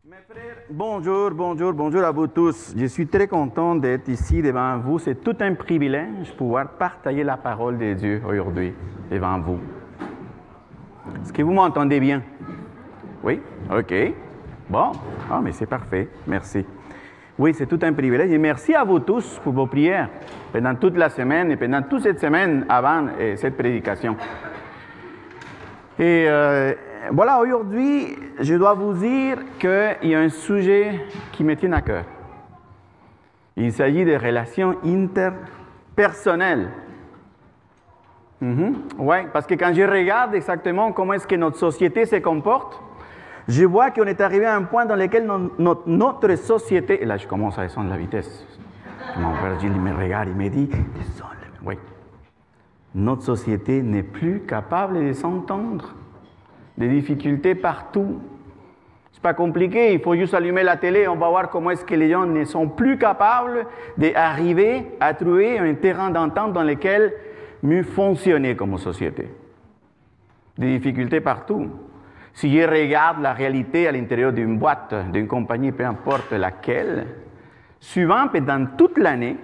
Mes frères, bonjour, bonjour, bonjour à vous tous. Je suis très content d'être ici devant vous. C'est tout un privilège de pouvoir partager la parole de Dieu aujourd'hui devant vous. Est-ce que vous m'entendez bien? Oui? OK. Bon. Ah, mais c'est parfait. Merci. Oui, c'est tout un privilège. Et merci à vous tous pour vos prières pendant toute la semaine et pendant toute cette semaine avant cette prédication. Et voilà, aujourd'hui, je dois vous dire qu'il y a un sujet qui me tient à cœur. Il s'agit des relations interpersonnelles. Oui, parce que quand je regarde exactement comment est-ce que notre société se comporte, je vois qu'on est arrivé à un point dans lequel notre société... Et là, je commence à descendre la vitesse. Mon frère Gilles me regarde, il me dit, descends. Oui. Notre société n'est plus capable de s'entendre. Des difficultés partout. C'est pas compliqué, il faut juste allumer la télé, on va voir comment est-ce que les gens ne sont plus capables d'arriver à trouver un terrain d'entente dans lequel mieux fonctionner comme société. Des difficultés partout. Si je regarde la réalité à l'intérieur d'une boîte, d'une compagnie, peu importe laquelle, souvent, pendant toute l'année,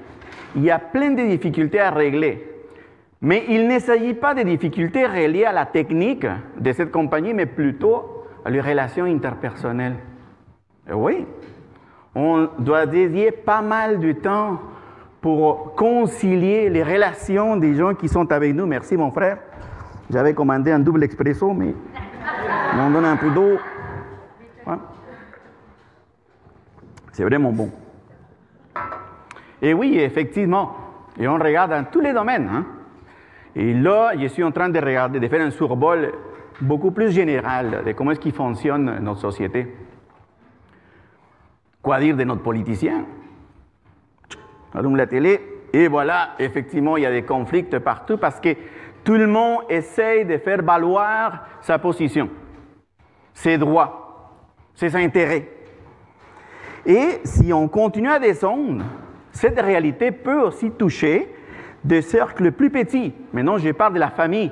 il y a plein de difficultés à régler. Mais il ne s'agit pas de difficultés reliées à la technique de cette compagnie, mais plutôt à les relations interpersonnelles. Et oui, on doit dédier pas mal de temps pour concilier les relations des gens qui sont avec nous. Merci mon frère. J'avais commandé un double expresso, mais on donne un peu d'eau. Ouais. C'est vraiment bon. Et oui, effectivement, et on regarde dans tous les domaines, hein. Et là, je suis en train de regarder, de faire un survol beaucoup plus général de comment est-ce qu'il fonctionne notre société. Quoi dire de notre politicien? On allume la télé et voilà, effectivement, il y a des conflits partout parce que tout le monde essaye de faire valoir sa position, ses droits, ses intérêts. Et si on continue à descendre, cette réalité peut aussi toucher des cercles plus petits. Maintenant, je parle de la famille.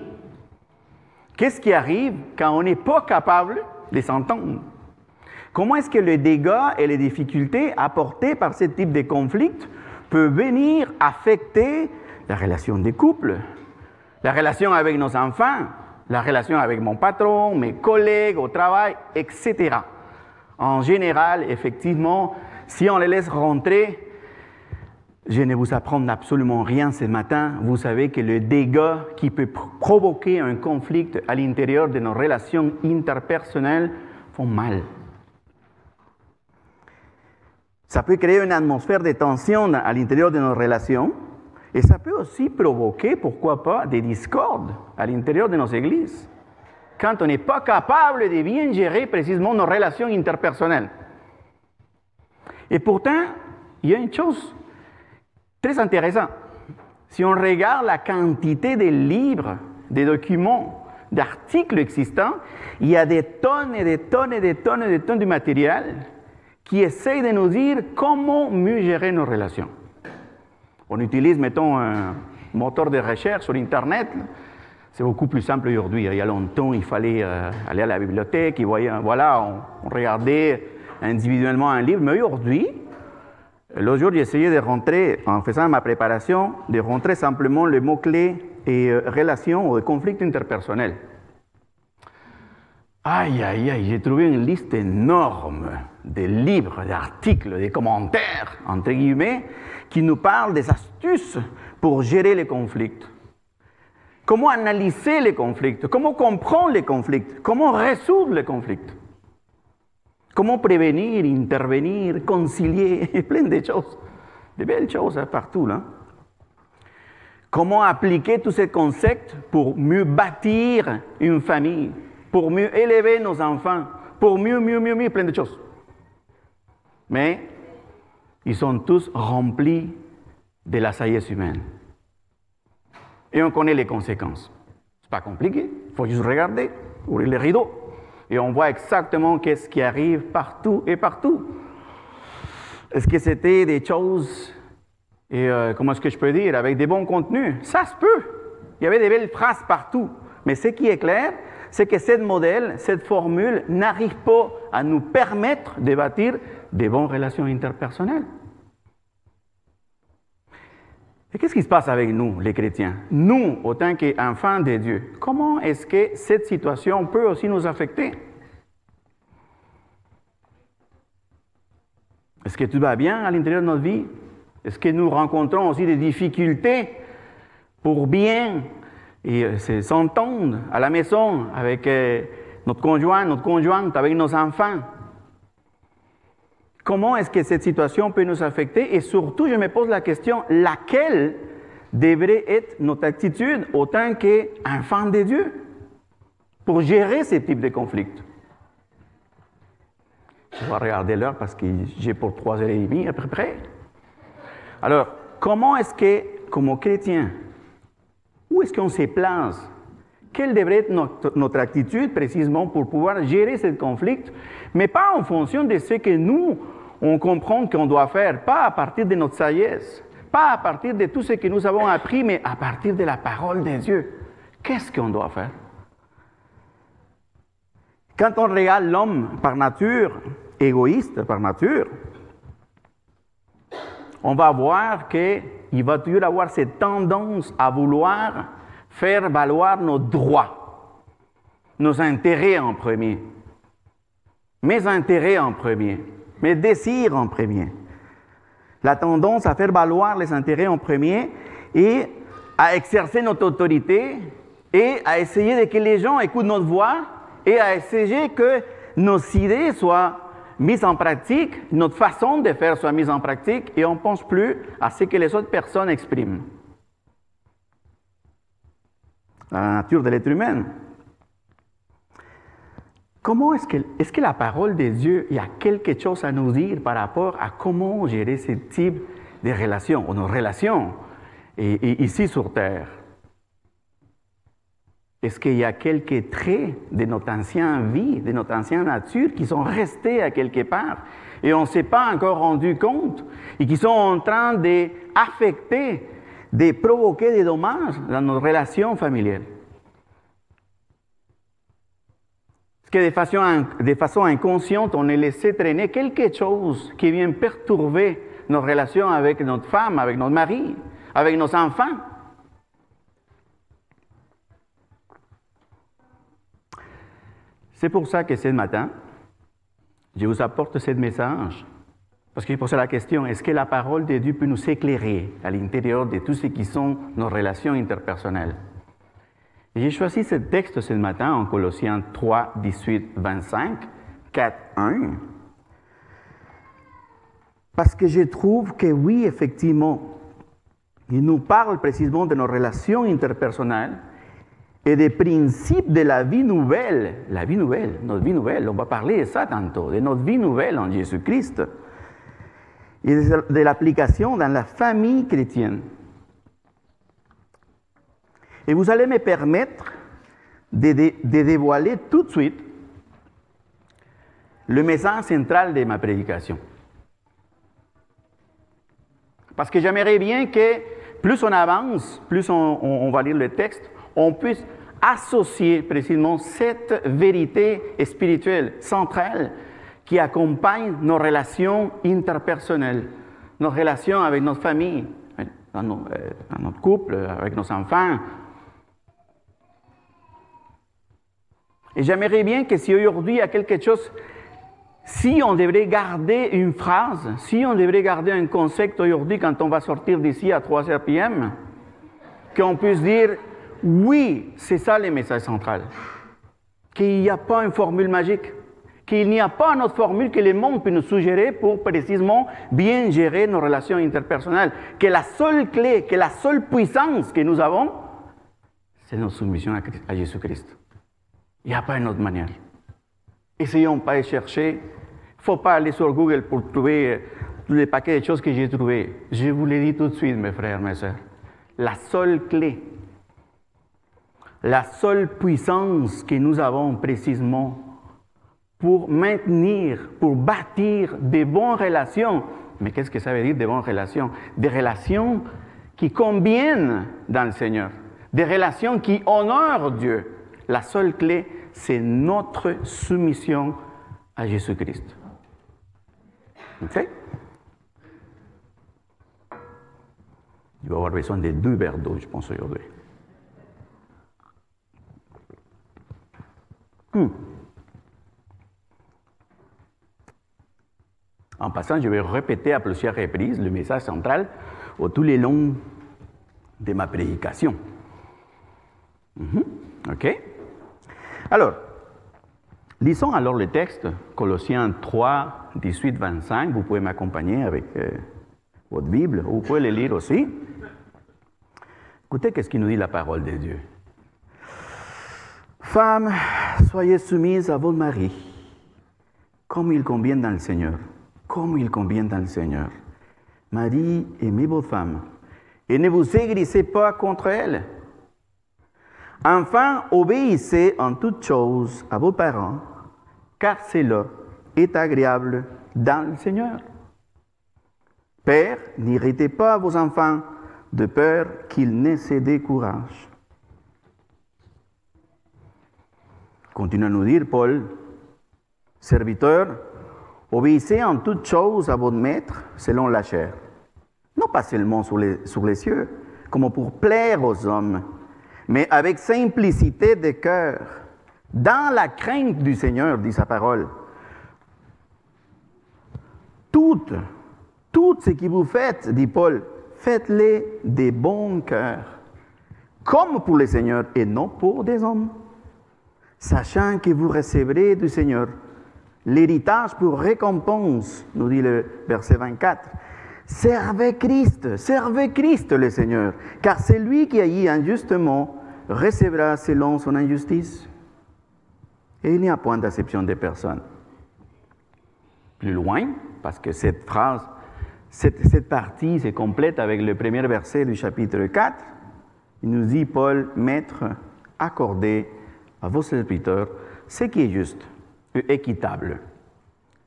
Qu'est-ce qui arrive quand on n'est pas capable de s'entendre? Comment est-ce que les dégâts et les difficultés apportés par ce type de conflit peuvent venir affecter la relation des couples, la relation avec nos enfants, la relation avec mon patron, mes collègues au travail, etc. En général, effectivement, si on les laisse rentrer, je ne vous apprends absolument rien ce matin. Vous savez que le dégât qui peut provoquer un conflit à l'intérieur de nos relations interpersonnelles font mal. Ça peut créer une atmosphère de tension à l'intérieur de nos relations et ça peut aussi provoquer, pourquoi pas, des discordes à l'intérieur de nos églises. Quand on n'est pas capable de bien gérer précisément nos relations interpersonnelles. Et pourtant, il y a une chose très intéressant. Si on regarde la quantité de livres, de documents, d'articles existants, il y a des tonnes et des tonnes et des tonnes et des tonnes de matériel qui essayent de nous dire comment mieux gérer nos relations. On utilise, mettons, un moteur de recherche sur Internet. C'est beaucoup plus simple aujourd'hui. Il y a longtemps, il fallait aller à la bibliothèque, et voilà, on regardait individuellement un livre. Mais aujourd'hui, l'autre jour, j'ai essayé de rentrer, en faisant ma préparation, de rentrer simplement le mot-clé et relations ou conflits interpersonnels. Aïe, aïe, aïe, j'ai trouvé une liste énorme de livres, d'articles, de commentaires, entre guillemets, qui nous parlent des astuces pour gérer les conflits. Comment analyser les conflits, comment comprendre les conflits, comment résoudre les conflits. Comment prévenir, intervenir, concilier, plein de choses, de belles choses partout, là. Comment appliquer tous ces concepts pour mieux bâtir une famille, pour mieux élever nos enfants, pour mieux, plein de choses. Mais ils sont tous remplis de la sagesse humaine. Et on connaît les conséquences. C'est pas compliqué, il faut juste regarder, ouvrir les rideaux. Et on voit exactement qu'est-ce qui arrive partout et partout. Est-ce que c'était des choses, et comment est-ce que je peux dire, avec des bons contenus? Ça se peut. Il y avait des belles phrases partout. Mais ce qui est clair, c'est que ce modèle, cette formule n'arrive pas à nous permettre de bâtir de bonnes relations interpersonnelles. Et qu'est-ce qui se passe avec nous, les chrétiens? Nous, autant qu'enfants de Dieu, comment est-ce que cette situation peut aussi nous affecter? Est-ce que tout va bien à l'intérieur de notre vie? Est-ce que nous rencontrons aussi des difficultés pour bien s'entendre à la maison avec notre conjoint, notre conjointe, avec nos enfants? Comment est-ce que cette situation peut nous affecter? Et surtout, je me pose la question, laquelle devrait être notre attitude autant qu'enfant de Dieu pour gérer ce type de conflit? Je vais regarder l'heure parce que j'ai pour 3h30 à peu près. Alors, comment est-ce que, comme chrétien, où est-ce qu'on se place? Quelle devrait être notre attitude précisément pour pouvoir gérer ce conflit, mais pas en fonction de ce que nous, on comprend qu'on doit faire, pas à partir de notre sagesse, pas à partir de tout ce que nous avons appris, mais à partir de la parole de Dieu. Qu'est-ce qu'on doit faire? Quand on regarde l'homme par nature, égoïste par nature, on va voir qu'il va toujours avoir cette tendance à vouloir faire valoir nos droits, nos intérêts en premier, mes intérêts en premier, mes désirs en premier. La tendance à faire valoir les intérêts en premier et à exercer notre autorité et à essayer de que les gens écoutent notre voix et à essayer que nos idées soient mises en pratique, notre façon de faire soit mise en pratique et on ne pense plus à ce que les autres personnes expriment. La nature de l'être humain. Comment est-ce que la parole de Dieu, il y a quelque chose à nous dire par rapport à comment gérer ce type de relations, ou nos relations, et ici sur Terre? Est-ce qu'il y a quelques traits de notre ancienne vie, de notre ancienne nature qui sont restés à quelque part et on ne s'est pas encore rendu compte et qui sont en train d'affecter, de provoquer des dommages dans nos relations familiales? Est-ce que de façon inconsciente, on est laissé traîner quelque chose qui vient perturber nos relations avec notre femme, avec notre mari, avec nos enfants? C'est pour ça que ce matin, je vous apporte ce message, parce que je pose la question, est-ce que la parole de Dieu peut nous éclairer à l'intérieur de tout ce qui sont nos relations interpersonnelles? Et j'ai choisi ce texte ce matin en Colossiens 3, 18, 25, 4, 1, parce que je trouve que oui, effectivement, il nous parle précisément de nos relations interpersonnelles, et des principes de la vie nouvelle, notre vie nouvelle, on va parler de ça tantôt, de notre vie nouvelle en Jésus-Christ, et de l'application dans la famille chrétienne. Et vous allez me permettre de dévoiler tout de suite le message central de ma prédication. Parce que j'aimerais bien que plus on avance, plus on va lire le texte, on puisse associer précisément cette vérité spirituelle centrale qui accompagne nos relations interpersonnelles, nos relations avec notre famille, dans notre couple, avec nos enfants. Et j'aimerais bien que si aujourd'hui il y a quelque chose, si on devrait garder une phrase, si on devrait garder un concept aujourd'hui quand on va sortir d'ici à 3h p.m., qu'on puisse dire oui, c'est ça le message central. Qu'il n'y a pas une formule magique. Qu'il n'y a pas une autre formule que le monde peut nous suggérer pour précisément bien gérer nos relations interpersonnelles. Que la seule clé, que la seule puissance que nous avons, c'est notre soumission à Jésus-Christ. Il n'y a pas une autre manière. Essayons pas de chercher. Il ne faut pas aller sur Google pour trouver tous les paquets de choses que j'ai trouvées. Je vous l'ai dit tout de suite, mes frères, mes sœurs. La seule clé, la seule puissance que nous avons précisément pour maintenir, pour bâtir des bonnes relations. Mais qu'est-ce que ça veut dire des bonnes relations? Des relations qui conviennent dans le Seigneur. Des relations qui honorent Dieu. La seule clé, c'est notre soumission à Jésus-Christ. OK? Je vais avoir besoin de 2 verres d'eau, je pense, aujourd'hui. En passant, je vais répéter à plusieurs reprises le message central tout le long de ma prédication. OK? Alors, lisons alors le texte, Colossiens 3, 18, 25. Vous pouvez m'accompagner avec votre Bible, ou vous pouvez le lire aussi. Écoutez qu'est-ce qu'il nous dit la parole de Dieu. Femmes, soyez soumises à vos maris, comme il convient dans le Seigneur. Comme il convient dans le Seigneur. Marie, aimez vos femmes, et ne vous aigrissez pas contre elles. Enfin, obéissez en toutes choses à vos parents, car cela est agréable dans le Seigneur. Pères, n'irritez pas vos enfants, de peur qu'ils ne se découragent. Continue à nous dire Paul, serviteurs, obéissez en toutes choses à votre maître selon la chair. Non pas seulement sur les cieux, comme pour plaire aux hommes, mais avec simplicité de cœur, dans la crainte du Seigneur, dit sa parole. Tout ce que vous faites, dit Paul, faites-les de bon cœur, comme pour le Seigneur et non pour des hommes, sachant que vous recevrez du Seigneur l'héritage pour récompense, nous dit le verset 24. Servez Christ le Seigneur, car celui qui agit injustement recevra selon son injustice. Et il n'y a point d'acception des personnes. Plus loin, parce que cette phrase, cette partie se complète avec le premier verset du chapitre 4, il nous dit, Paul, Maître, accordez à vos serviteurs ce qui est juste et équitable,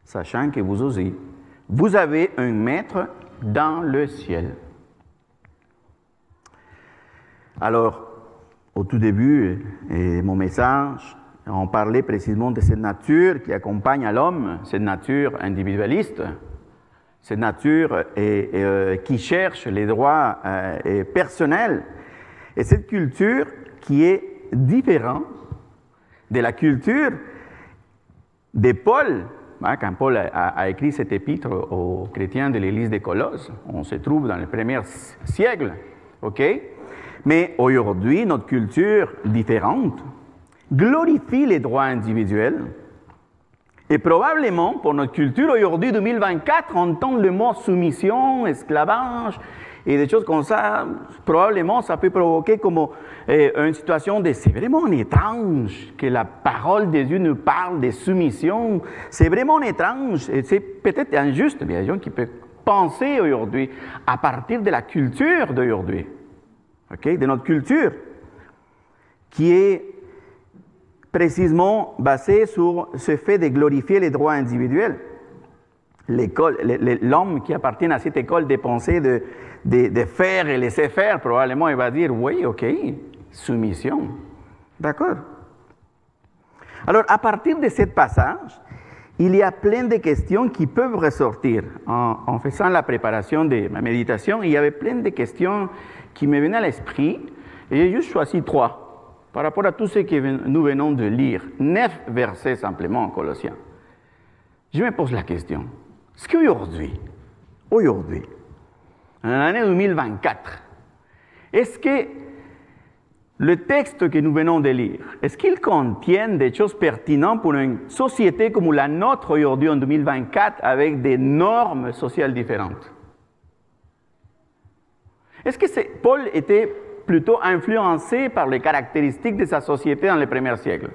sachant que vous aussi, vous avez un Maître dans le ciel. Alors, au tout début de mon message, on parlait précisément de cette nature qui accompagne à l'homme, cette nature individualiste, cette nature qui cherche les droits personnels, et cette culture qui est différente de la culture de Paul. Quand Paul a écrit cet épître aux chrétiens de l'église de Colosse, on se trouve dans le premier siècle, ok? Mais aujourd'hui, notre culture différente glorifie les droits individuels. Et probablement, pour notre culture aujourd'hui, 2024, on entend le mot soumission, esclavage et des choses comme ça. Probablement, ça peut provoquer comme une situation de c'est vraiment étrange que la parole de Dieu nous parle de soumission. C'est vraiment étrange et c'est peut-être injuste. Il y a des gens qui peuvent penser aujourd'hui à partir de la culture d'aujourd'hui, okay? De notre culture, qui est précisément basé sur ce fait de glorifier les droits individuels. L'homme qui appartient à cette école de pensée de faire et laisser faire, probablement il va dire, oui, ok, soumission. D'accord. Alors, à partir de ce passage, il y a plein de questions qui peuvent ressortir. En faisant la préparation de ma méditation, il y avait plein de questions qui me venaient à l'esprit, et j'ai juste choisi 3. Par rapport à tout ce que nous venons de lire, 9 versets simplement en Colossiens. Je me pose la question, est-ce qu'aujourd'hui, en l'année 2024, est-ce que le texte que nous venons de lire, est-ce qu'il contient des choses pertinentes pour une société comme la nôtre aujourd'hui en 2024 avec des normes sociales différentes? Est-ce que Paul était plutôt influencé par les caractéristiques de sa société dans le premier siècle?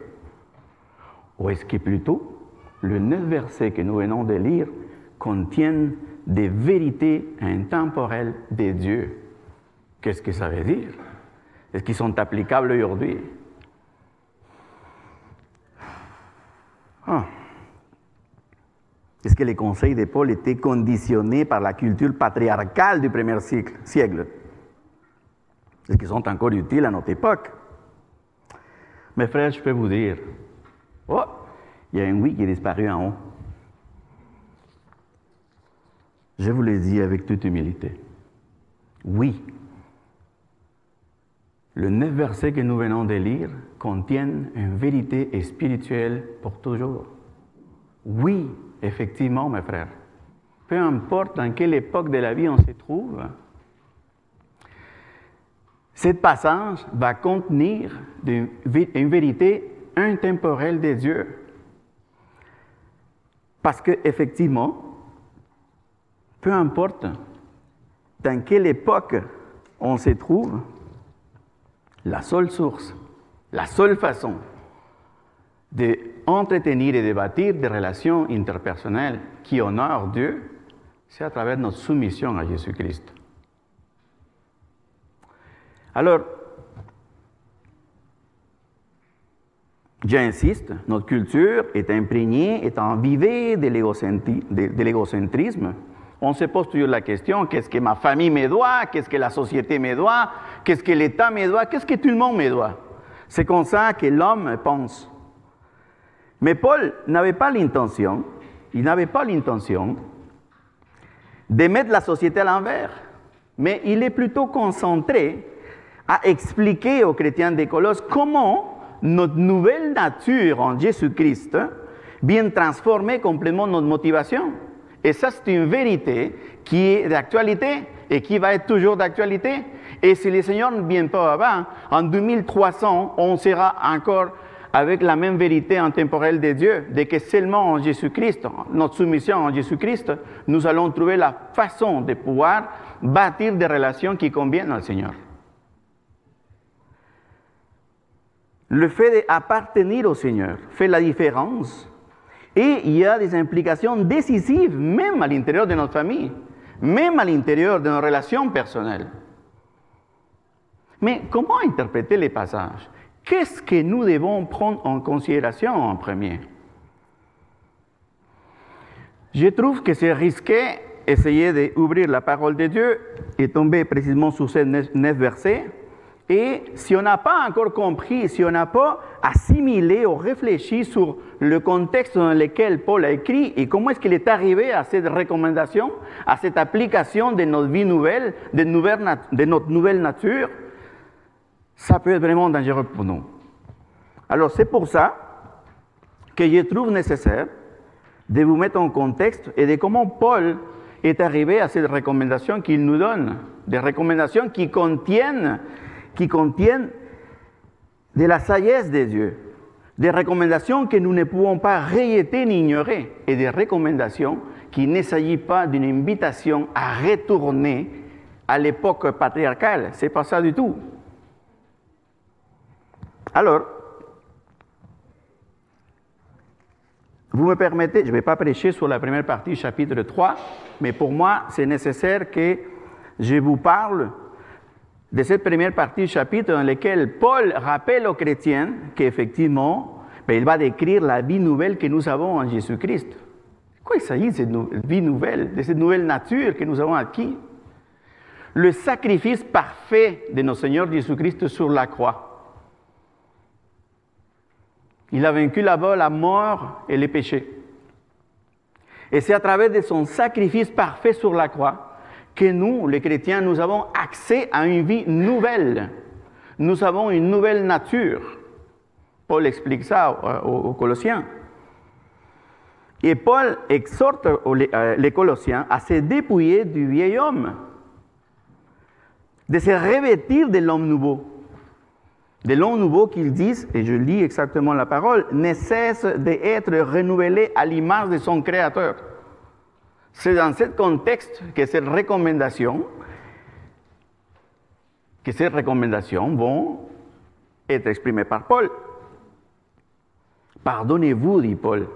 Ou est-ce que plutôt le 9 versets que nous venons de lire contiennent des vérités intemporelles de Dieu? Qu'est-ce que ça veut dire? Est-ce qu'ils sont applicables aujourd'hui? Est-ce que les conseils de Paul étaient conditionnés par la culture patriarcale du premier siècle? Est-ce qu'ils sont encore utiles à notre époque? Mes frères, je peux vous dire, oh, il y a un oui qui est disparu en haut. Je vous le dis avec toute humilité. Oui. Les 9 versets que nous venons de lire contiennent une vérité spirituelle pour toujours. Oui, effectivement, mes frères. Peu importe dans quelle époque de la vie on se trouve, ce passage va contenir une vérité intemporelle de Dieu. Parce qu'effectivement, peu importe dans quelle époque on se trouve, la seule source, la seule façon d'entretenir et de bâtir des relations interpersonnelles qui honorent Dieu, c'est à travers notre soumission à Jésus-Christ. Alors, j'insiste, notre culture est imprégnée, est envivée de l'égocentrisme. On se pose toujours la question, qu'est-ce que ma famille me doit, qu'est-ce que la société me doit, qu'est-ce que l'État me doit, qu'est-ce que tout le monde me doit. C'est comme ça que l'homme pense. Mais Paul n'avait pas l'intention, de mettre la société à l'envers, mais il est plutôt concentré à expliquer aux chrétiens des Colosses comment notre nouvelle nature en Jésus-Christ vient transformer complètement notre motivation. Et ça, c'est une vérité qui est d'actualité et qui va être toujours d'actualité. Et si le Seigneur ne vient pas avant, en 2300, on sera encore avec la même vérité intemporelle de Dieu, de que seulement en Jésus-Christ, notre soumission en Jésus-Christ, nous allons trouver la façon de pouvoir bâtir des relations qui conviennent au Seigneur. Le fait d'appartenir au Seigneur fait la différence. Et il y a des implications décisives, même à l'intérieur de notre famille, même à l'intérieur de nos relations personnelles. Mais comment interpréter les passages? Qu'est-ce que nous devons prendre en considération en premier? Je trouve que c'est risqué d'essayer d'ouvrir la parole de Dieu et tomber précisément sur ces 9 versets. Et si on n'a pas encore compris, si on n'a pas assimilé ou réfléchi sur le contexte dans lequel Paul a écrit et comment est-ce qu'il est arrivé à cette recommandation, à cette application de notre vie nouvelle, de notre nouvelle nature, ça peut être vraiment dangereux pour nous. Alors c'est pour ça que je trouve nécessaire de vous mettre en contexte et de comment Paul est arrivé à cette recommandation qu'il nous donne, des recommandations qui contiennent de la sagesse de Dieu, des recommandations que nous ne pouvons pas rejeter ni ignorer, et des recommandations qui ne s'agit pas d'une invitation à retourner à l'époque patriarcale. Ce n'est pas ça du tout. Alors, vous me permettez, je ne vais pas prêcher sur la première partie, chapitre 3, mais pour moi, c'est nécessaire que je vous parle de cette première partie du chapitre dans laquelle Paul rappelle aux chrétiens qu'effectivement, il va décrire la vie nouvelle que nous avons en Jésus-Christ. De quoi il s'agit de cette vie nouvelle, de cette nouvelle nature que nous avons acquis? Le sacrifice parfait de notre Seigneur Jésus-Christ sur la croix. Il a vaincu là-bas la mort et les péchés. Et c'est à travers de son sacrifice parfait sur la croix que nous, les chrétiens, nous avons accès à une vie nouvelle. Nous avons une nouvelle nature. Paul explique ça aux Colossiens. Et Paul exhorte les Colossiens à se dépouiller du vieil homme, de se revêtir de l'homme nouveau. De l'homme nouveau qu'ils disent, et je lis exactement la parole, ne cesse d'être renouvelé à l'image de son Créateur. C'est dans ce contexte que ces recommandations vont être exprimées par Paul. Pardonnez-vous, dit Paul.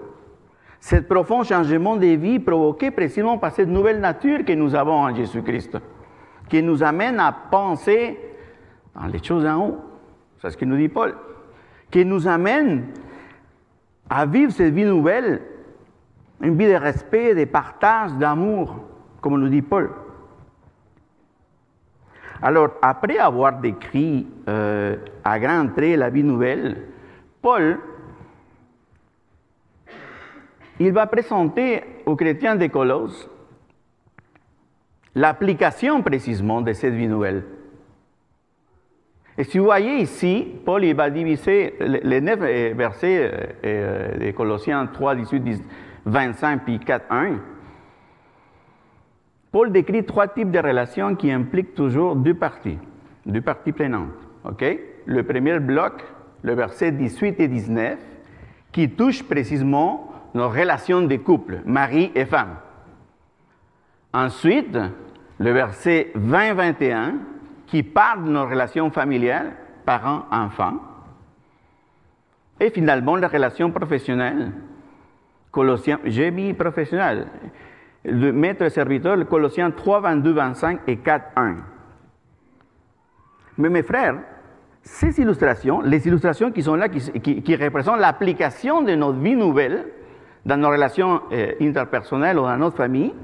Ce profond changement de vie provoqué précisément par cette nouvelle nature que nous avons en Jésus-Christ, qui nous amène à penser dans les choses en haut. C'est ce que nous dit Paul. Qui nous amène à vivre cette vie nouvelle, une vie de respect, de partage, d'amour, comme nous dit Paul. Alors, après avoir décrit à grands traits la vie nouvelle, Paul, il va présenter aux chrétiens de Colosse l'application précisément de cette vie nouvelle. Et si vous voyez ici, Paul il va diviser les 9 versets de Colossiens 3, 18, 25 puis 4, 1. Paul décrit 3 types de relations qui impliquent toujours deux parties prenantes. Okay? Le premier bloc, le verset 18 et 19, qui touche précisément nos relations de couple, mari et femme. Ensuite, le verset 20-21, qui parle de nos relations familiales, parents-enfants. Et finalement, la relation professionnelle. Colossiens, j'ai mis professionnel. Le maître-serviteur, Colossiens 3, 22, 25 et 4, 1. Mais mes frères, ces illustrations, les illustrations qui sont là, qui représentent l'application de notre vie nouvelle dans nos relations interpersonnelles ou dans notre famille,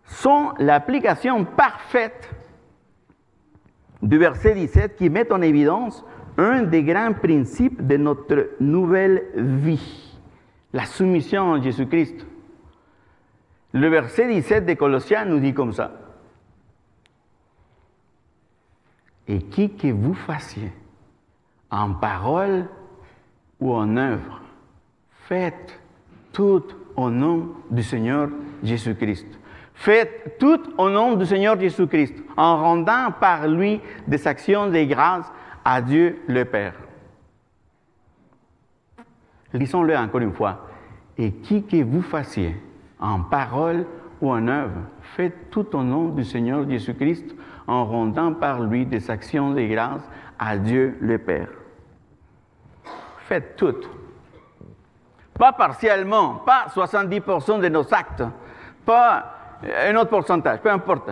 sont l'application parfaite du verset 17 qui met en évidence un des grands principes de notre nouvelle vie, la soumission à Jésus-Christ. Le verset 17 de Colossiens nous dit comme ça. Et qui que vous fassiez, en parole ou en œuvre, faites tout au nom du Seigneur Jésus-Christ. Faites tout au nom du Seigneur Jésus-Christ, en rendant par lui des actions de grâce à Dieu le Père. Lisons-le encore une fois. Et qui que vous fassiez, en parole ou en œuvre, faites tout au nom du Seigneur Jésus-Christ, en rendant par lui des actions de grâce à Dieu le Père. Faites tout. Pas partiellement, pas 70% de nos actes, pas un autre pourcentage, peu importe.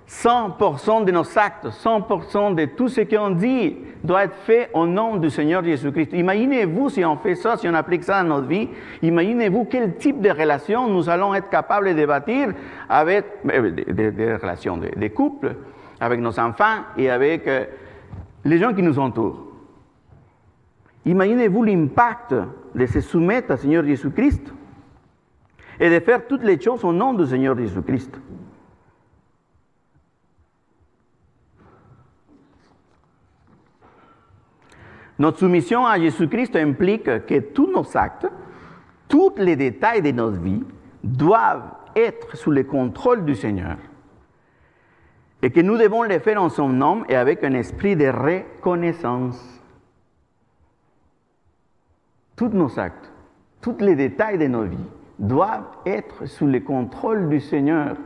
100% de nos actes, 100% de tout ce qu'on dit doit être fait au nom du Seigneur Jésus-Christ. Imaginez-vous si on fait ça, si on applique ça dans notre vie, imaginez-vous quel type de relation nous allons être capables de bâtir avec des relations de couple, avec nos enfants et avec les gens qui nous entourent. Imaginez-vous l'impact de se soumettre au Seigneur Jésus-Christ et de faire toutes les choses au nom du Seigneur Jésus-Christ. Notre soumission à Jésus-Christ implique que tous nos actes, tous les détails de notre vie doivent être sous le contrôle du Seigneur et que nous devons les faire en son nom et avec un esprit de reconnaissance. Tous nos actes, tous les détails de nos vies doivent être sous le contrôle du Seigneur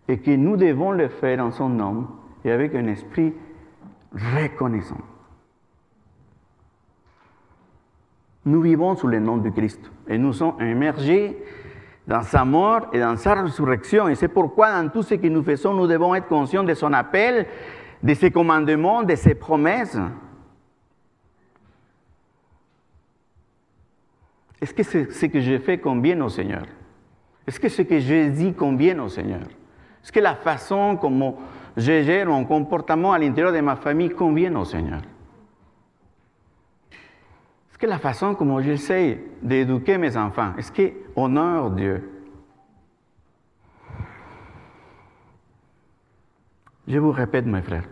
et que nous devons le faire en son nom et avec un esprit reconnaissant. Nous vivons sous le nom du Christ et nous sommes immergés dans sa mort et dans sa résurrection. Et c'est pourquoi dans tout ce que nous faisons, nous devons être conscients de son appel, de ses commandements, de ses promesses. Est-ce que ce que je fais convient au Seigneur? Est-ce que ce que je dis convient au Seigneur? Est-ce que la façon comme je gère mon comportement à l'intérieur de ma famille convient au Seigneur? Est-ce que la façon comme j'essaie d'éduquer mes enfants, est-ce que honore Dieu? Je vous répète, mes frères,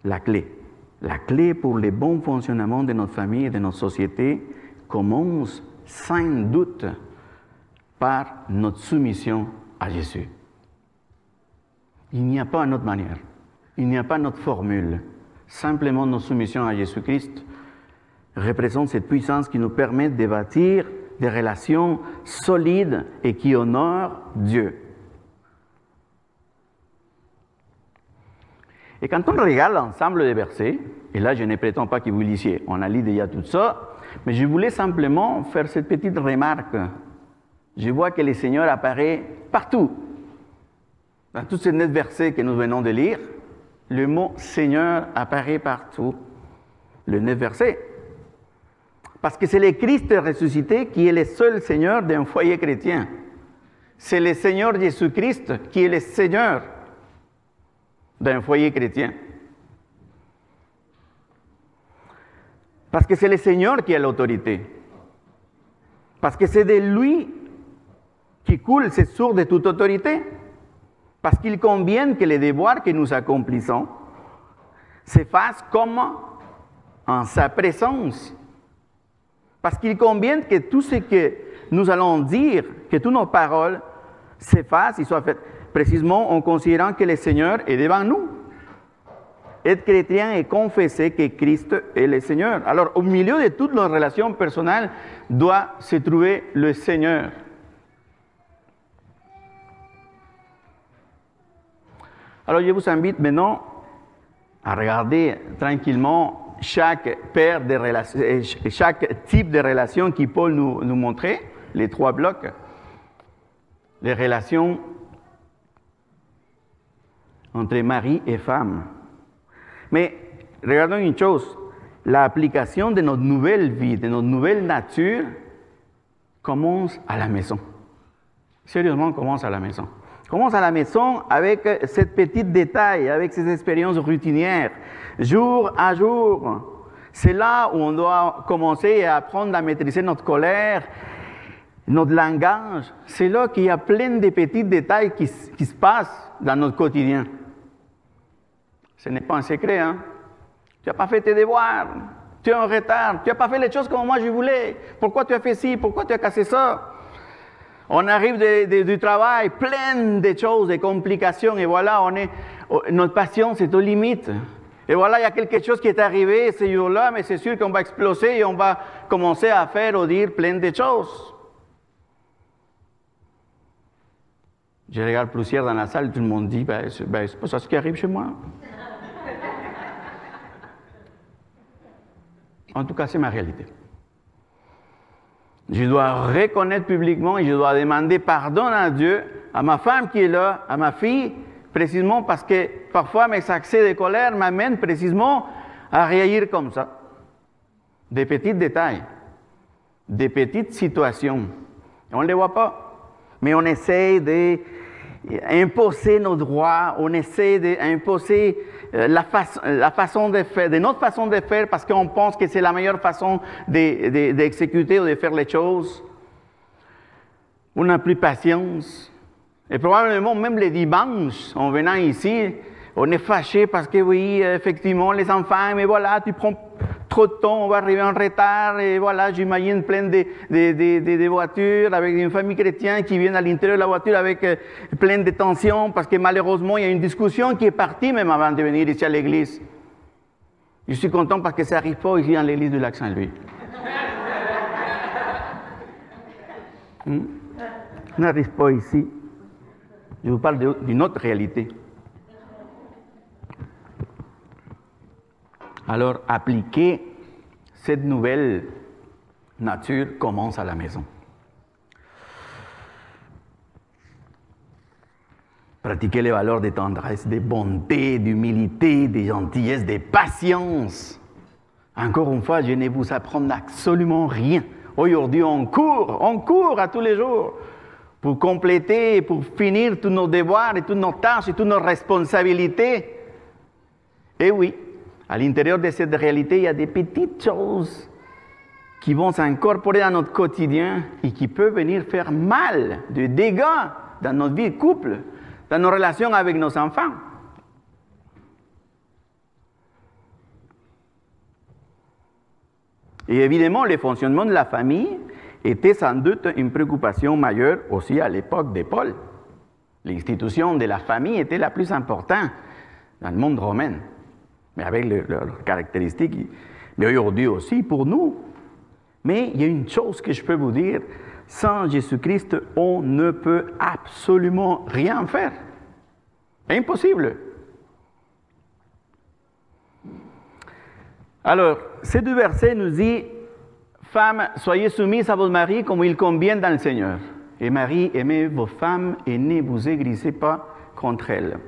la clé pour le bon fonctionnement de notre famille et de notre société commence sans doute par notre soumission à Jésus. Il n'y a pas une autre manière, il n'y a pas une autre formule. Simplement notre soumission à Jésus-Christ représente cette puissance qui nous permet de bâtir des relations solides et qui honorent Dieu. Et quand on regarde l'ensemble des versets, et là je ne prétends pas que vous lisiez, on a lu déjà tout ça, mais je voulais simplement faire cette petite remarque. Je vois que le Seigneur apparaît partout. Dans tous ces 9 versets que nous venons de lire, le mot Seigneur apparaît partout. Le 9 versets. Parce que c'est le Christ ressuscité qui est le seul Seigneur d'un foyer chrétien. C'est le Seigneur Jésus-Christ qui est le Seigneur d'un foyer chrétien. Parce que c'est le Seigneur qui a l'autorité. Parce que c'est de lui qui coule cette source de toute autorité. Parce qu'il convient que les devoirs que nous accomplissons se fassent comme en sa présence. Parce qu'il convient que tout ce que nous allons dire, que toutes nos paroles se fassent et soient faites précisément en considérant que le Seigneur est devant nous. Être chrétien et confesser que Christ est le Seigneur. Alors, au milieu de toutes nos relations personnelles, doit se trouver le Seigneur. Alors, je vous invite maintenant à regarder tranquillement chaque paire de relations, chaque type de relation qui Paul nous montrait, les 3 blocs. Les relations entre mari et femme. Mais regardons une chose, l'application de notre nouvelle vie, de notre nouvelle nature, commence à la maison. Sérieusement, commence à la maison. Commence à la maison avec ces petits détails, avec ces expériences routinières, jour à jour. C'est là où on doit commencer à apprendre à maîtriser notre colère, notre langage. C'est là qu'il y a plein de petits détails qui se passent dans notre quotidien. Ce n'est pas un secret, hein? Tu n'as pas fait tes devoirs, tu es en retard, tu n'as pas fait les choses comme moi je voulais. Pourquoi tu as fait ci, pourquoi tu as cassé ça? On arrive du travail, plein de choses, de complications, et voilà, notre patience est aux limites. Et voilà, il y a quelque chose qui est arrivé ce jour-là, mais c'est sûr qu'on va exploser et on va commencer à faire ou dire plein de choses. Je regarde plusieurs dans la salle, tout le monde dit, c'est pas ça ce qui arrive chez moi. En tout cas, c'est ma réalité. Je dois reconnaître publiquement et je dois demander pardon à Dieu, à ma femme qui est là, à ma fille, précisément parce que parfois mes accès de colère m'amènent précisément à réagir comme ça. Des petits détails, des petites situations. On ne les voit pas, mais on essaie d'imposer nos droits, on essaie d'imposer la façon de faire, de notre façon de faire, parce qu'on pense que c'est la meilleure façon d'exécuter ou de faire les choses. On n'a plus patience. Et probablement, même les dimanches, en venant ici, on est fâché parce que oui, effectivement, les enfants, mais voilà, tu prends trop de temps, on va arriver en retard, et voilà, j'imagine plein de voitures avec une famille chrétienne qui vient à l'intérieur de la voiture avec plein de tensions, parce que malheureusement, il y a une discussion qui est partie même avant de venir ici à l'église. Je suis content parce que ça n'arrive pas ici dans l'église du Lac-Saint-Louis. Ça n'arrive pas ici. Je vous parle d'une autre réalité. Alors, appliquer cette nouvelle nature commence à la maison. Pratiquer les valeurs de tendresse, de bonté, d'humilité, de gentillesse, de patience. Encore une fois, je ne vous apprends absolument rien. Aujourd'hui, on court à tous les jours pour compléter, pour finir tous nos devoirs et toutes nos tâches et toutes nos responsabilités. Et oui, à l'intérieur de cette réalité, il y a des petites choses qui vont s'incorporer dans notre quotidien et qui peuvent venir faire mal, des dégâts dans notre vie de couple, dans nos relations avec nos enfants. Et évidemment, le fonctionnement de la famille était sans doute une préoccupation majeure aussi à l'époque de Paul. L'institution de la famille était la plus importante dans le monde romain, mais avec leurs caractéristiques, mais aujourd'hui aussi pour nous. Mais il y a une chose que je peux vous dire, sans Jésus-Christ, on ne peut absolument rien faire. Impossible. Alors, ces deux versets nous disent, femmes, soyez soumises à votre mari comme il convient dans le Seigneur. Et Marie, aimez vos femmes et ne vous aigrissez pas contre elles.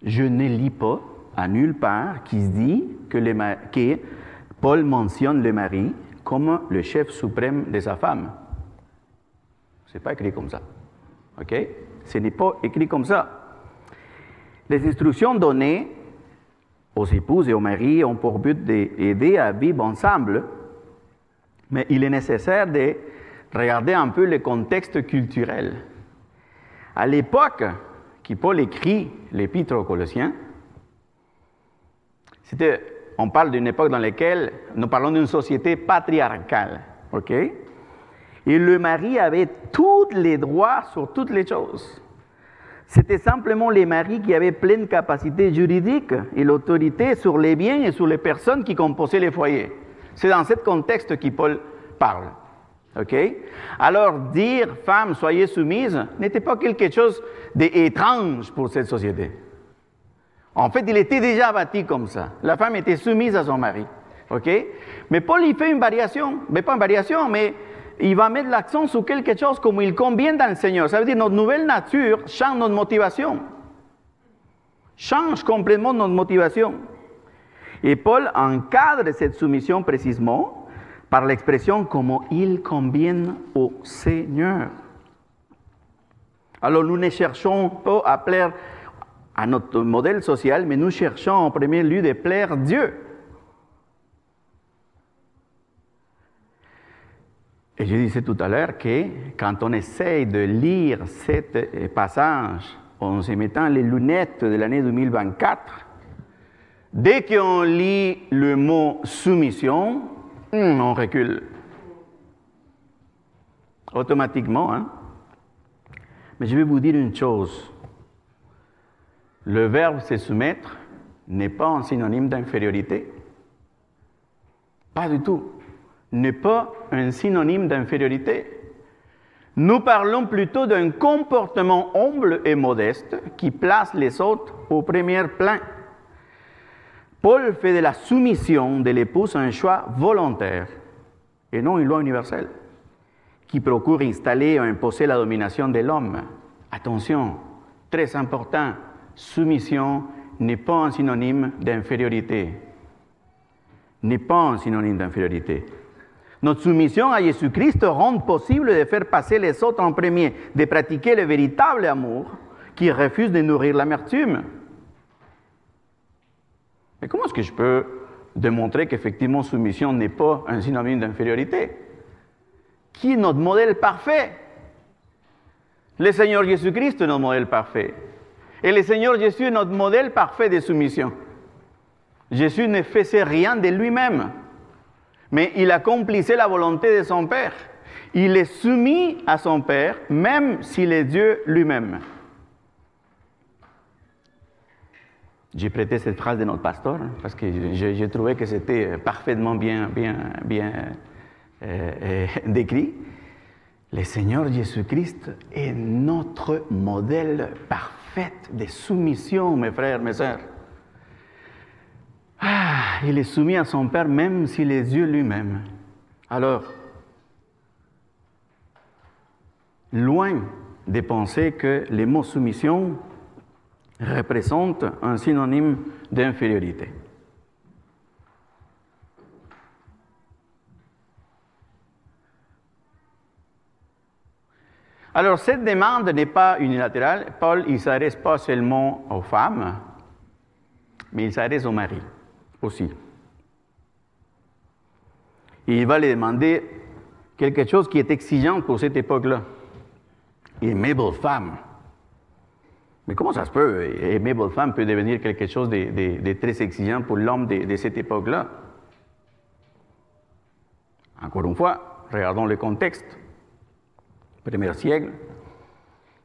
Je ne lis pas à nulle part qui se dit que Paul mentionne le mari comme le chef suprême de sa femme. Ce n'est pas écrit comme ça. OK? Ce n'est pas écrit comme ça. Les instructions données aux épouses et aux maris ont pour but d'aider à vivre ensemble, mais il est nécessaire de regarder un peu le contexte culturel. À l'époque que Paul écrit l'épître aux Colossiens, on parle d'une époque dans laquelle nous parlons d'une société patriarcale, ok? Et le mari avait tous les droits sur toutes les choses. C'était simplement les maris qui avaient pleine capacité juridique et l'autorité sur les biens et sur les personnes qui composaient les foyers. C'est dans ce contexte que Paul parle. Ok? Alors, dire « femme, soyez soumise » n'était pas quelque chose d'étrange pour cette société. En fait, il était déjà bâti comme ça. La femme était soumise à son mari. Ok? Mais Paul, il fait une variation. Mais pas une variation, mais il va mettre l'accent sur quelque chose comme il convient dans le Seigneur. Ça veut dire que notre nouvelle nature change notre motivation. Change complètement notre motivation. Et Paul encadre cette soumission précisément par l'expression « comme il convient au Seigneur ». Alors nous ne cherchons pas à plaire à notre modèle social, mais nous cherchons en premier lieu de plaire Dieu. Et je disais tout à l'heure que quand on essaye de lire ce passage en se mettant les lunettes de l'année 2024, dès qu'on lit le mot « soumission », on recule. Automatiquement, hein? Mais je vais vous dire une chose. Le verbe « se soumettre » n'est pas un synonyme d'infériorité. Pas du tout. N'est pas un synonyme d'infériorité. Nous parlons plutôt d'un comportement humble et modeste qui place les autres au premier plan. Paul fait de la soumission de l'épouse un choix volontaire et non une loi universelle qui procure installer ou imposer la domination de l'homme. Attention, très important, soumission n'est pas un synonyme d'infériorité. N'est pas un synonyme d'infériorité. Notre soumission à Jésus-Christ rend possible de faire passer les autres en premier, de pratiquer le véritable amour qui refuse de nourrir l'amertume. Mais comment est-ce que je peux démontrer qu'effectivement soumission n'est pas un synonyme d'infériorité? Qui est notre modèle parfait? Le Seigneur Jésus-Christ est notre modèle parfait. Et le Seigneur Jésus est notre modèle parfait de soumission. Jésus ne faisait rien de lui-même, mais il accomplissait la volonté de son Père. Il est soumis à son Père, même s'il est Dieu lui-même. J'ai prêté cette phrase de notre pasteur, parce que j'ai trouvé que c'était parfaitement bien décrit. Le Seigneur Jésus-Christ est notre modèle parfait de soumission, mes frères, mes sœurs. Il est soumis à son Père même s'il est Dieu lui-même. Alors, loin de penser que les mots soumission représentent un synonyme d'infériorité. Alors, cette demande n'est pas unilatérale. Paul, il ne s'adresse pas seulement aux femmes, mais il s'adresse aux maris aussi. Et il va lui demander quelque chose qui est exigeant pour cette époque-là. Aimer vos femmes. Mais comment ça se peut? Aimer vos femmes peut devenir quelque chose de très exigeant pour l'homme de cette époque-là. Encore une fois, regardons le contexte. Premier siècle,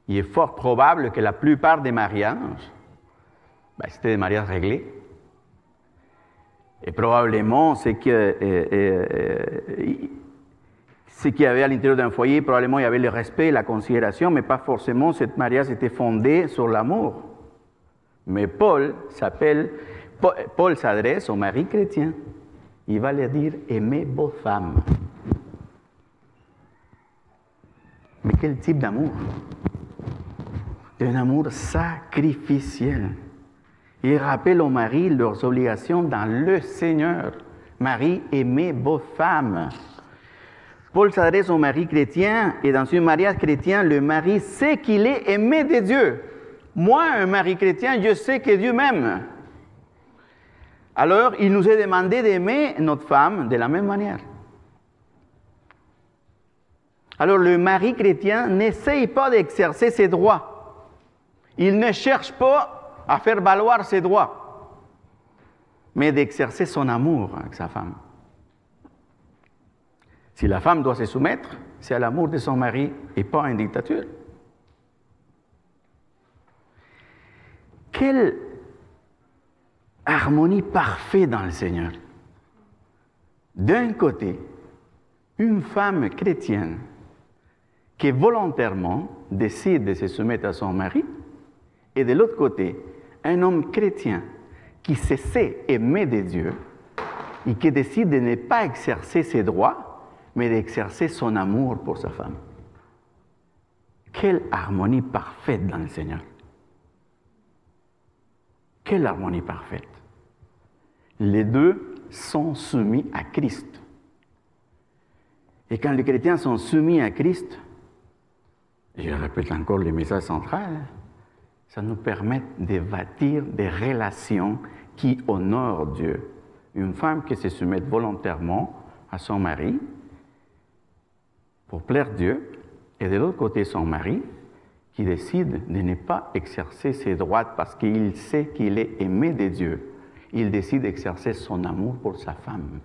il est fort probable que la plupart des mariages, c'était des mariages réglés. Et probablement, ce qu'il y avait à l'intérieur d'un foyer, probablement il y avait le respect et la considération, mais pas forcément ce mariage était fondé sur l'amour. Mais Paul s'adresse aux maris chrétiens. Il va leur dire « aimez vos femmes ». Mais quel type d'amour? Un amour sacrificiel. Il rappelle aux maris leurs obligations dans le Seigneur. Marie, aimez vos femmes. Paul s'adresse aux maris chrétiens, et dans un mariage chrétien, le mari sait qu'il est aimé de Dieu. Moi, un mari chrétien, je sais que Dieu m'aime. Alors, il nous est demandé d'aimer notre femme de la même manière. Alors, le mari chrétien n'essaye pas d'exercer ses droits. Il ne cherche pas à faire valoir ses droits, mais d'exercer son amour avec sa femme. Si la femme doit se soumettre, c'est à l'amour de son mari et pas à une dictature. Quelle harmonie parfaite dans le Seigneur. D'un côté, une femme chrétienne qui volontairement décide de se soumettre à son mari, et de l'autre côté, un homme chrétien qui se sait aimer de Dieu et qui décide de ne pas exercer ses droits, mais d'exercer son amour pour sa femme. Quelle harmonie parfaite dans le Seigneur. Quelle harmonie parfaite. Les deux sont soumis à Christ. Et quand les chrétiens sont soumis à Christ, je répète encore le message central, ça nous permet de bâtir des relations qui honorent Dieu. Une femme qui se soumet volontairement à son mari pour plaire Dieu, et de l'autre côté son mari qui décide de ne pas exercer ses droits parce qu'il sait qu'il est aimé de Dieu. Il décide d'exercer son amour pour sa femme.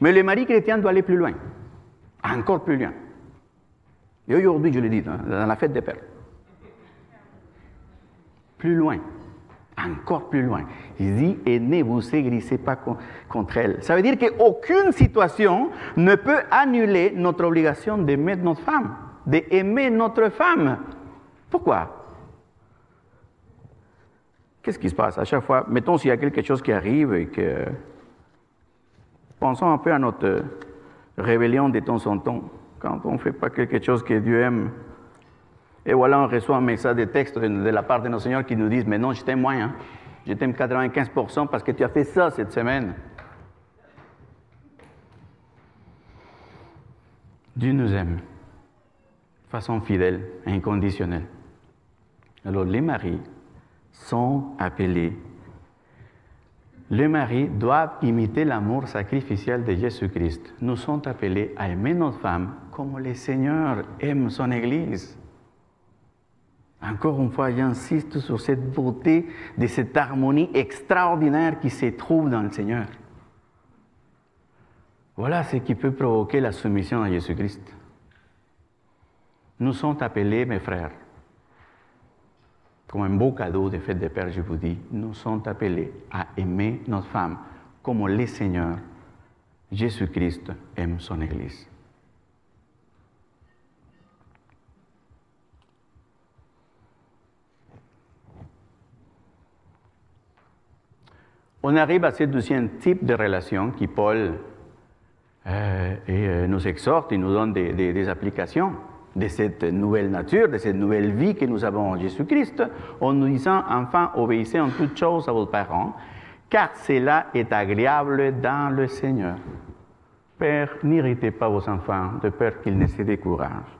Mais le mari chrétien doit aller plus loin, encore plus loin. Et aujourd'hui, je le dis, dans la fête des pères. Plus loin, encore plus loin. Il dit, et ne vous aigrissez pas contre elle. Ça veut dire qu'aucune situation ne peut annuler notre obligation d'aimer notre femme, d'aimer notre femme. Pourquoi? Qu'est-ce qui se passe? À chaque fois, mettons s'il y a quelque chose qui arrive et que... Pensons un peu à notre rébellion de temps en temps. Quand on ne fait pas quelque chose que Dieu aime, et voilà, on reçoit un message de texte de la part de nos seigneurs qui nous disent « Mais non, je t'aime moins, hein. Je t'aime 95% parce que tu as fait ça cette semaine. » Dieu nous aime de façon fidèle, inconditionnelle. Alors les maris sont appelés. Les maris doivent imiter l'amour sacrificiel de Jésus-Christ. Nous sommes appelés à aimer notre femme comme le Seigneur aime son Église. Encore une fois, j'insiste sur cette beauté de cette harmonie extraordinaire qui se trouve dans le Seigneur. Voilà ce qui peut provoquer la soumission à Jésus-Christ. Nous sommes appelés, mes frères, comme un beau cadeau de fête des pères, je vous dis, nous sommes appelés à aimer notre femme comme le Seigneur, Jésus-Christ, aime son Église. On arrive à ce deuxième type de relation qui Paul nous exhorte et nous donne des applications de cette nouvelle nature, de cette nouvelle vie que nous avons en Jésus-Christ, en nous disant, enfin, obéissez en toutes choses à vos parents, car cela est agréable dans le Seigneur. Père, n'irritez pas vos enfants, de peur qu'ils ne se découragent.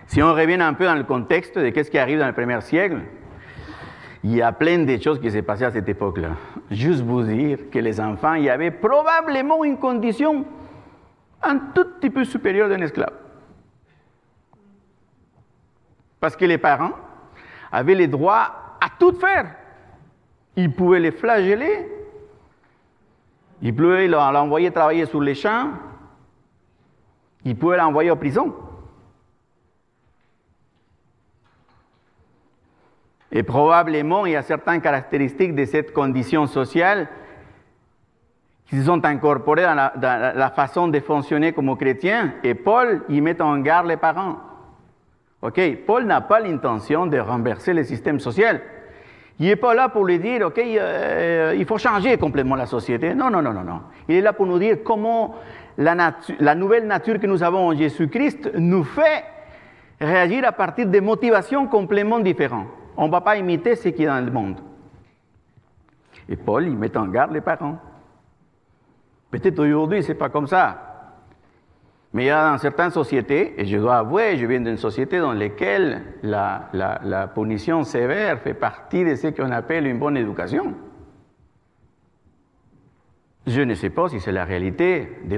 Si on revient un peu dans le contexte de ce qui arrive dans le premier siècle, il y a plein de choses qui s'est passées à cette époque-là. Juste vous dire que les enfants, il y avait probablement une condition un tout petit peu supérieure d'un esclave. Parce que les parents avaient le droit à tout faire. Ils pouvaient les flageller, ils pouvaient l'envoyer travailler sur les champs, ils pouvaient l'envoyer en prison. Et probablement, il y a certaines caractéristiques de cette condition sociale qui se sont incorporées dans la façon de fonctionner comme chrétien. Et Paul, il met en garde les parents. OK, Paul n'a pas l'intention de renverser le système social. Il n'est pas là pour lui dire, OK, il faut changer complètement la société. Non, non, non, non, non. Il est là pour nous dire comment la nouvelle nature que nous avons en Jésus-Christ nous fait réagir à partir de motivations complètement différentes. On ne va pas imiter ce qui est dans le monde. Et Paul, il met en garde les parents. Peut-être aujourd'hui, ce n'est pas comme ça. Mais il y a dans certaines sociétés, et je dois avouer, je viens d'une société dans laquelle la punition sévère fait partie de ce qu'on appelle une bonne éducation. Je ne sais pas si c'est la réalité de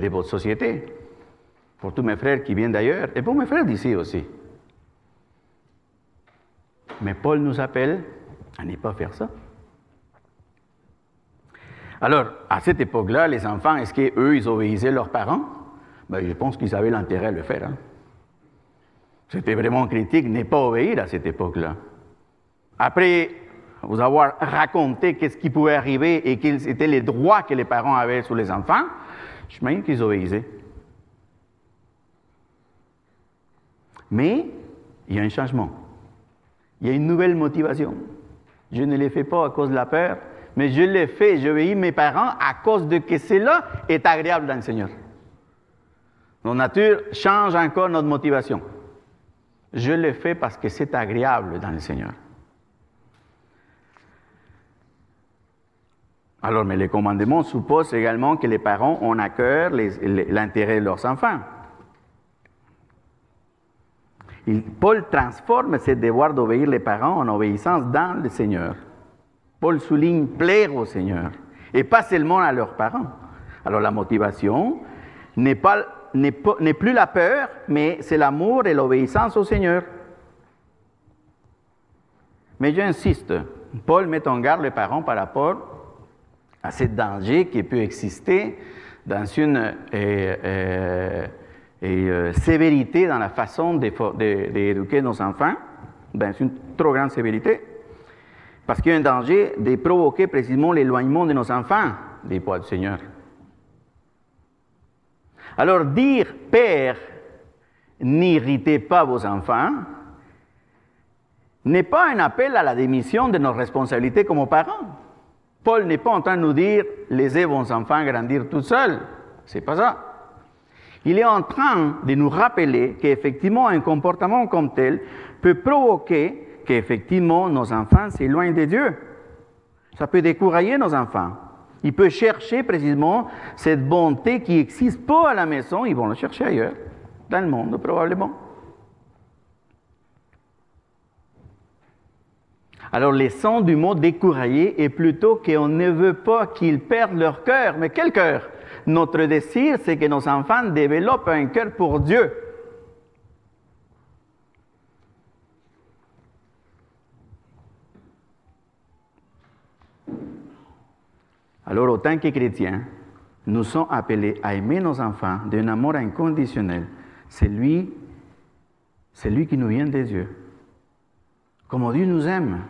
votre société, pour tous mes frères qui viennent d'ailleurs, et pour mes frères d'ici aussi. Mais Paul nous appelle à ne pas faire ça. Alors, à cette époque-là, les enfants, est-ce qu'eux, ils obéissaient leurs parents? Ben, je pense qu'ils avaient l'intérêt à le faire. Hein. C'était vraiment critique de ne pas obéir à cette époque-là. Après vous avoir raconté qu'est-ce qui pouvait arriver et quels étaient les droits que les parents avaient sur les enfants, je m'imagine qu'ils obéissaient. Mais il y a un changement. Il y a une nouvelle motivation. Je ne le fais pas à cause de la peur, mais je le fais, j'obéis mes parents à cause de que cela est agréable dans le Seigneur. Notre nature change encore notre motivation. Je le fais parce que c'est agréable dans le Seigneur. Alors, mais les commandements supposent également que les parents ont à cœur l'intérêt de leurs enfants. Paul transforme ce devoir d'obéir les parents en obéissance dans le Seigneur. Paul souligne plaire au Seigneur, et pas seulement à leurs parents. Alors la motivation n'est plus la peur, mais c'est l'amour et l'obéissance au Seigneur. Mais j'insiste, Paul met en garde les parents par rapport à ce danger qui peut exister dans une sévérité dans la façon d'éduquer nos enfants, dans une trop grande sévérité, parce qu'il y a un danger de provoquer précisément l'éloignement de nos enfants des voies du Seigneur. Alors dire « Père, n'irritez pas vos enfants » n'est pas un appel à la démission de nos responsabilités comme parents. Paul n'est pas en train de nous dire « Laissez vos enfants grandir tout seuls ». C'est pas ça. Il est en train de nous rappeler qu'effectivement un comportement comme tel peut provoquer qu'effectivement nos enfants s'éloignent de Dieu. Ça peut décourager nos enfants. Ils peuvent chercher précisément cette bonté qui n'existe pas à la maison, ils vont la chercher ailleurs, dans le monde probablement. Alors, le sens du mot décourager est plutôt qu'on ne veut pas qu'ils perdent leur cœur. Mais quel cœur? Notre désir, c'est que nos enfants développent un cœur pour Dieu. Alors, autant que chrétiens, nous sommes appelés à aimer nos enfants d'un amour inconditionnel. C'est lui qui nous vient de Dieu. Comme Dieu nous aime.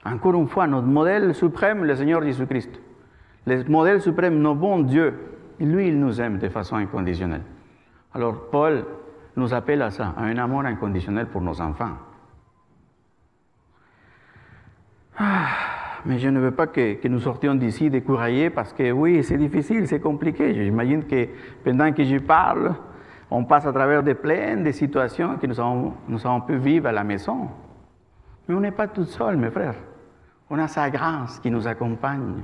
Encore une fois, notre modèle suprême, le Seigneur Jésus-Christ. Le modèle suprême, notre bon Dieu, lui, il nous aime de façon inconditionnelle. Alors, Paul nous appelle à ça, à un amour inconditionnel pour nos enfants. Mais je ne veux pas que nous sortions d'ici découragés parce que oui, c'est difficile, c'est compliqué. J'imagine que pendant que je parle, on passe à travers plein de situations que nous avons pu vivre à la maison. Mais on n'est pas tout seul, mes frères. On a sa grâce qui nous accompagne.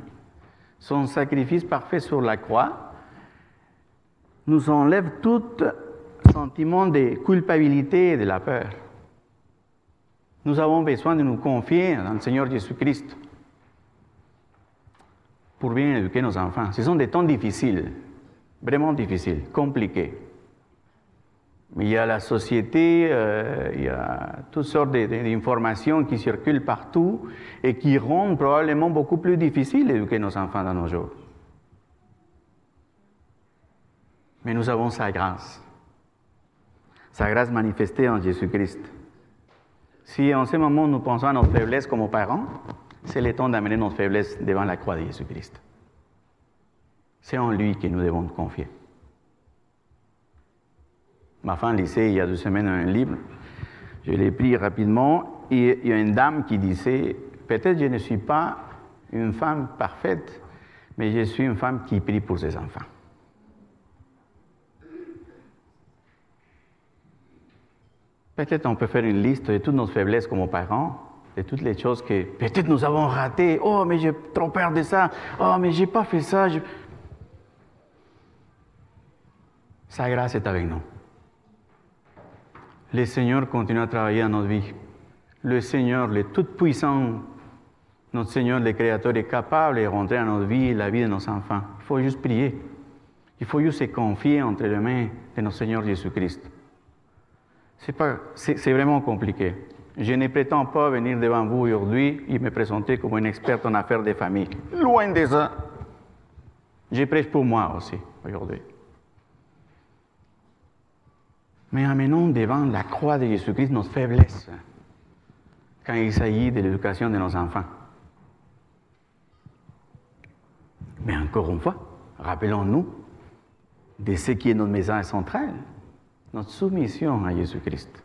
Son sacrifice parfait sur la croix nous enlève tout sentiment de culpabilité et de la peur. Nous avons besoin de nous confier dans le Seigneur Jésus-Christ pour bien éduquer nos enfants. Ce sont des temps difficiles, vraiment difficiles, compliqués. Mais il y a la société, il y a toutes sortes d'informations qui circulent partout et qui rendent probablement beaucoup plus difficile d'éduquer nos enfants dans nos jours. Mais nous avons sa grâce manifestée en Jésus-Christ. Si en ce moment nous pensons à notre faiblesse comme parents, c'est le temps d'amener notre faiblesse devant la croix de Jésus-Christ. C'est en lui que nous devons nous confier. Ma femme lisait il y a 2 semaines un livre, je l'ai pris rapidement, et il y a une dame qui disait, peut-être je ne suis pas une femme parfaite, mais je suis une femme qui prie pour ses enfants. Peut-être on peut faire une liste de toutes nos faiblesses comme parents, de toutes les choses que peut-être nous avons ratées. Oh, mais j'ai trop peur de ça. Oh, mais j'ai pas fait ça. Sa grâce est avec nous. Le Seigneur continue à travailler dans notre vie. Le Seigneur, le Tout-Puissant, notre Seigneur, le Créateur, est capable de rentrer dans notre vie et la vie de nos enfants. Il faut juste prier. Il faut juste se confier entre les mains de notre Seigneur Jésus-Christ. C'est vraiment compliqué. Je ne prétends pas venir devant vous aujourd'hui et me présenter comme un expert en affaires de famille. Loin de ça. Je prêche pour moi aussi, aujourd'hui. Mais amenons devant la croix de Jésus-Christ notre faiblesse quand il s'agit de l'éducation de nos enfants. Mais encore une fois, rappelons-nous de ce qui est notre message central, notre soumission à Jésus-Christ.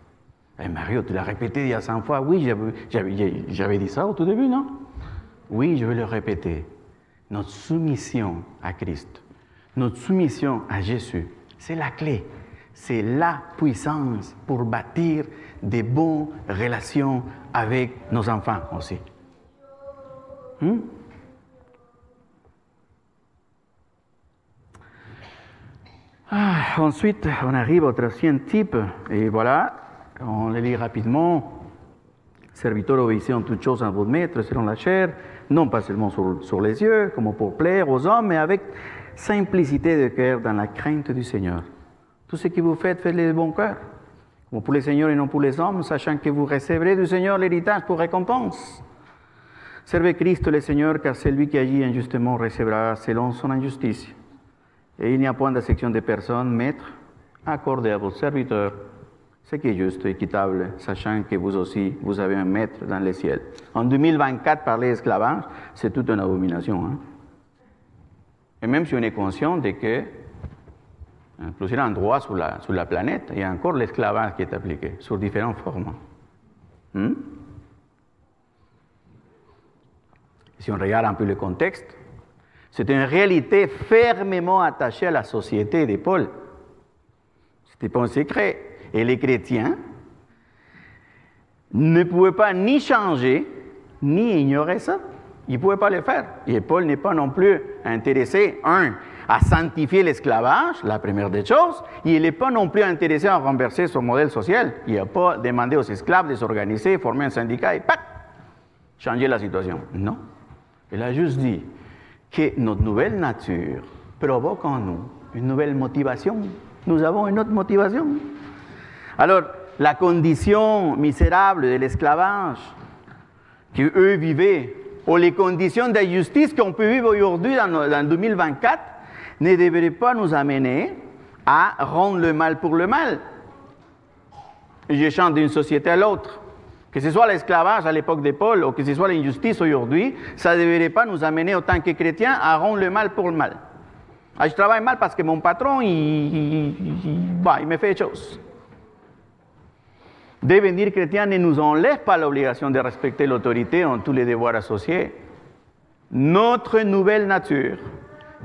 Et Mario, tu l'as répété il y a 100 fois. Oui, j'avais dit ça au tout début, non? Oui, je vais le répéter. Notre soumission à Christ, notre soumission à Jésus, c'est la clé. C'est la puissance pour bâtir de bonnes relations avec nos enfants aussi. Ensuite, on arrive au troisième type, et voilà, on le lit rapidement. Serviteur, obéissez en toutes choses à votre maître selon la chair, non pas seulement sur les yeux, comme pour plaire aux hommes, mais avec simplicité de cœur dans la crainte du Seigneur. Tout ce que vous faites, faites-le de bon cœur, comme pour les seigneurs et non pour les hommes, sachant que vous recevrez du Seigneur l'héritage pour récompense. Servez Christ le Seigneur, car celui qui agit injustement recevra selon son injustice. Et il n'y a point d'acception de personne, maître, accordez à vos serviteurs ce qui est juste, équitable, sachant que vous aussi, vous avez un maître dans les ciels. En 2024, parler d'esclavage, c'est toute une abomination. Hein? Et même si on est conscient de que, à plusieurs endroits sur la planète, il y a encore l'esclavage qui est appliqué, sous différentes formes. Si on regarde un peu le contexte, c'est une réalité fermement attachée à la société de Paul. Ce n'était pas un secret. Et les chrétiens ne pouvaient pas ni changer, ni ignorer ça. Ils ne pouvaient pas le faire. Et Paul n'est pas non plus intéressé, à sanctifier l'esclavage, la première des choses, et il n'est pas non plus intéressé à renverser son modèle social. Il n'a pas demandé aux esclaves de s'organiser, former un syndicat et changer la situation. Non. Il a juste dit que notre nouvelle nature provoque en nous une nouvelle motivation. Nous avons une autre motivation. Alors, la condition misérable de l'esclavage qu'eux vivaient, ou les conditions d'injustice qu'on peut vivre aujourd'hui dans 2024, ne devraient pas nous amener à rendre le mal pour le mal. Je change d'une société à l'autre. Que ce soit l'esclavage à l'époque de Paul ou que ce soit l'injustice aujourd'hui, ça ne devrait pas nous amener, en tant que chrétiens, à rendre le mal pour le mal. Ah, je travaille mal parce que mon patron, il me fait des choses. Devenir chrétien ne nous enlève pas l'obligation de respecter l'autorité en tous les devoirs associés. Notre nouvelle nature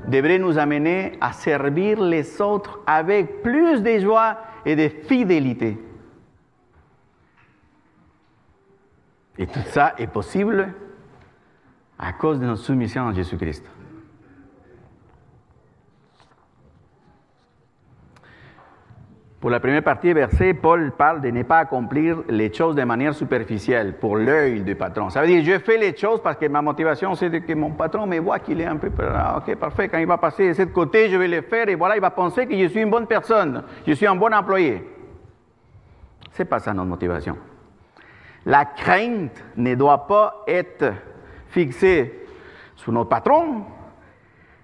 devrait nous amener à servir les autres avec plus de joie et de fidélité. Et tout ça est possible à cause de notre soumission à Jésus-Christ. Pour la première partie du verset, Paul parle de ne pas accomplir les choses de manière superficielle, pour l'œil du patron. Ça veut dire, je fais les choses parce que ma motivation, c'est que mon patron me voit qu'il est un peu... ok, parfait, quand il va passer de ce côté, je vais le faire, et voilà, il va penser que je suis une bonne personne, je suis un bon employé. Ce n'est pas ça notre motivation. La crainte ne doit pas être fixée sur notre patron,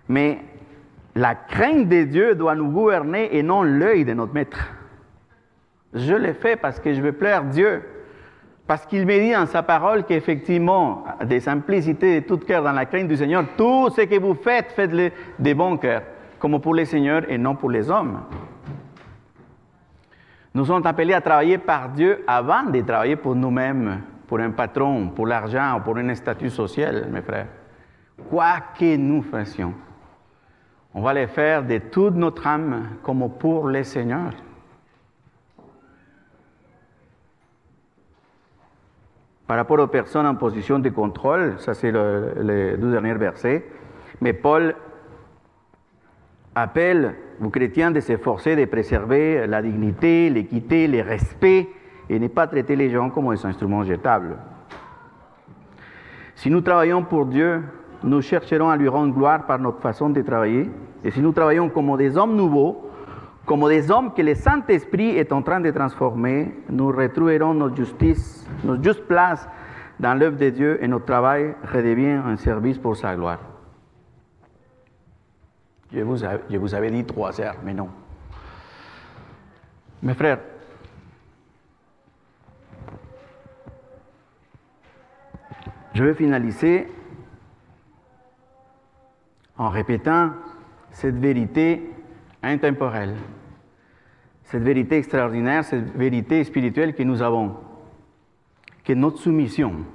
mais la crainte de Dieu doit nous gouverner et non l'œil de notre maître. Je le fais parce que je veux plaire Dieu, parce qu'il me dit dans sa parole qu'effectivement, de simplicité de tout cœur dans la crainte du Seigneur, tout ce que vous faites, faites-le de bon cœur, comme pour les seigneurs et non pour les hommes. Nous sommes appelés à travailler par Dieu avant de travailler pour nous-mêmes, pour un patron, pour l'argent, pour un statut social, mes frères. Quoi que nous fassions, on va le faire de toute notre âme comme pour le Seigneur. Par rapport aux personnes en position de contrôle, ça c'est les deux derniers versets, mais Paul appelle vous chrétiens, de s'efforcer de préserver la dignité, l'équité, le respect et ne pas traiter les gens comme des instruments jetables. Si nous travaillons pour Dieu, nous chercherons à lui rendre gloire par notre façon de travailler. Et si nous travaillons comme des hommes nouveaux, comme des hommes que le Saint-Esprit est en train de transformer, nous retrouverons notre juste place dans l'œuvre de Dieu et notre travail redevient un service pour sa gloire. Je vous avais dit 3 heures, mais non. Mes frères, je vais finaliser en répétant cette vérité intemporelle, cette vérité extraordinaire, cette vérité spirituelle que nous avons, que notre soumission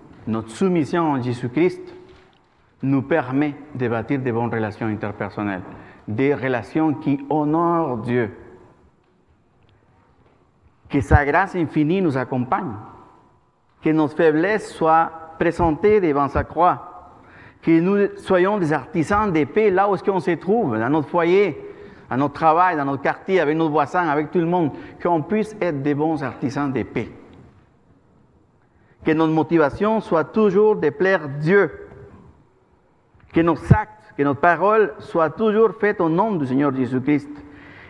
en Jésus-Christ nous permet de bâtir de bonnes relations interpersonnelles, des relations qui honorent Dieu. Que sa grâce infinie nous accompagne, que notre faiblesse soit présentée devant sa croix, que nous soyons des artisans de paix là où est-ce qu'on se trouve, dans notre foyer, à notre travail, dans notre quartier, avec nos voisins, avec tout le monde, qu'on puisse être des bons artisans de paix. Que notre motivation soit toujours de plaire Dieu. Que nos actes, que notre parole soient toujours faites au nom du Seigneur Jésus-Christ.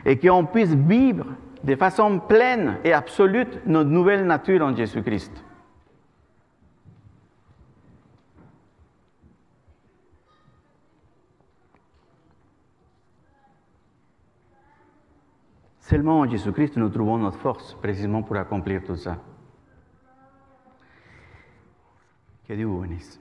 Et qu'on puisse vivre de façon pleine et absolue notre nouvelle nature en Jésus-Christ. Seulement en Jésus-Christ, nous trouvons notre force, précisément pour accomplir tout ça. Que Dieu vous bénisse.